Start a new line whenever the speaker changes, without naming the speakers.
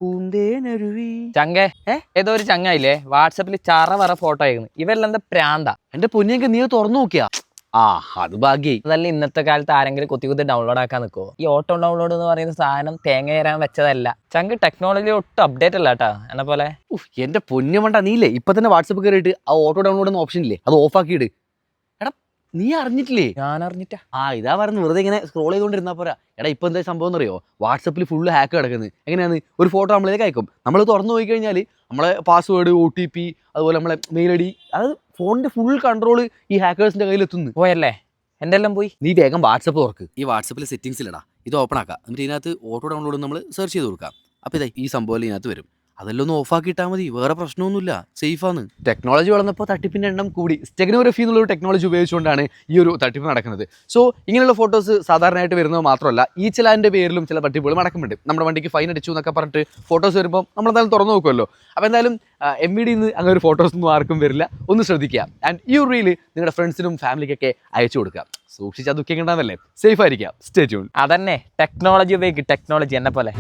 പൂന്തേനരുവി
ചങ്ങേ ഏതോ ഒരു ചങ്ങായില്ലേ വാട്സപ്പിൽ ചറ വറ ഫോട്ടോ അയക്കുന്നു ഇവരെല്ലാം പ്രാന്താ.
എന്റെ പൊന്നിയൊക്കെ നീ തുറന്നു നോക്കിയാ അത് ഭാഗ്യായി.
അതല്ല ഇന്നത്തെ കാലത്ത് ആരെങ്കിലും കുത്തി ഡൗൺലോഡ് ആക്കാൻ നിൽക്കുമോ? ഈ ഓട്ടോ ഡൗൺലോഡ് എന്ന് പറയുന്ന സാധനം തേങ്ങ തരാൻ വെച്ചതല്ല. ചങ്ക് ടെക്നോളജി ഒട്ടും അപ്ഡേറ്റ് അല്ല കേട്ടാ എന്നെ പോലെ.
എന്റെ പൊന്നുമണ്ട നീല്ലേ ഇപ്പൊ തന്നെ വാട്സപ്പ് കയറിയിട്ട് ആ ഓട്ടോ ഡൗൺലോഡ് എന്ന ഓപ്ഷൻ ഇല്ലേ അത് ഓഫ് ആക്കിയിട്. എടാ നീ അറിഞ്ഞിട്ടില്ലേ?
ഞാൻ അറിഞ്ഞിട്ടാ.
ഇതാ പറയുന്നത് വെറുതെ ഇങ്ങനെ സ്ക്രോൾ ചെയ്തോണ്ടിരുന്നാ പോരാ. എടാ ഇപ്പൊ എന്താ സംഭവം എന്നറിയോ? വാട്സപ്പിൽ ഫുള്ള് ഹാക്ക് കിടക്കുന്നത്. എങ്ങനെയാണ്? ഒരു ഫോട്ടോ നമ്മളിലേക്ക് അയക്കും, നമ്മൾ തുറന്നു പോയി കഴിഞ്ഞാൽ നമ്മളെ പാസ്വേഡ്, OTP, അതുപോലെ നമ്മളെ മെയിൽ ID, അത് ഫോണിന്റെ ഫുൾ കൺട്രോൾ ഈ ഹാക്കേഴ്സിന്റെ കയ്യിലെത്തുന്നു.
പോയല്ലേ? എൻ്റെ എല്ലാം പോയി.
നീ വേഗം വാട്സപ്പ് തുറക്ക്. ഈ വാട്സപ്പിലെ സെറ്റിംഗ്സിലിടാ ഇത് ഓപ്പൺ ആക്കാം. എന്നിട്ട് ഇതിനകത്ത് ഓട്ടോ ഡൗൺലോഡ് നമ്മൾ സെർച്ച് ചെയ്ത് കൊടുക്കാം. അപ്പോൾ ഇതാ ഈ സംഭവം ഇതിനകത്ത് വരും. അതെല്ലാം ഒന്ന് ഓഫ് ആക്കിയിട്ടാൽ മതി, വേറെ പ്രശ്നമൊന്നുമില്ല, സേഫാണ്. ടെക്നോളജി വളർന്നപ്പോൾ തട്ടിപ്പിന്റെ എണ്ണം കൂടി. സ്റ്റെഗ്നോഗ്രഫി എന്നുള്ളൊരു ടെക്നോളജി ഉപയോഗിച്ചുകൊണ്ടാണ് ഈ ഒരു തട്ടിപ്പ് നടക്കുന്നത്. സോ ഇങ്ങനെയുള്ള ഫോട്ടോസ് സാധാരണയായിട്ട് വരുന്നത് മാത്രമല്ല ഈ ചിലതിൻ്റെ പേരിലും ചില തട്ടിപ്പുകൾ നടക്കുന്നുണ്ട്. നമ്മുടെ വണ്ടിക്ക് ഫൈൻ അടിച്ചു എന്നൊക്കെ പറഞ്ഞിട്ട് ഫോട്ടോസ് വരുമ്പോൾ നമ്മളെന്തായാലും തുറന്നു നോക്കുമല്ലോ. അപ്പോൾ എന്തായാലും MVD അങ്ങനെ ഒരു ഫോട്ടോസ് ഒന്നും ആർക്കും വരില്ല, ഒന്ന് ശ്രദ്ധിക്കുക. ആൻഡ് ഈ ഒരു റീല് നിങ്ങളുടെ ഫ്രണ്ട്സിനും ഫാമിലിക്കൊക്കെ അയച്ചു കൊടുക്കുക. സൂക്ഷിച്ചാൽ ദുഃഖിക്കേണ്ടതല്ലേ, സേഫ് ആയിരിക്കാം. Stay tune.
അതന്നെ ടെക്നോളജി ഉപയോഗിക്കും, ടെക്നോളജി എന്നെ പോലെ.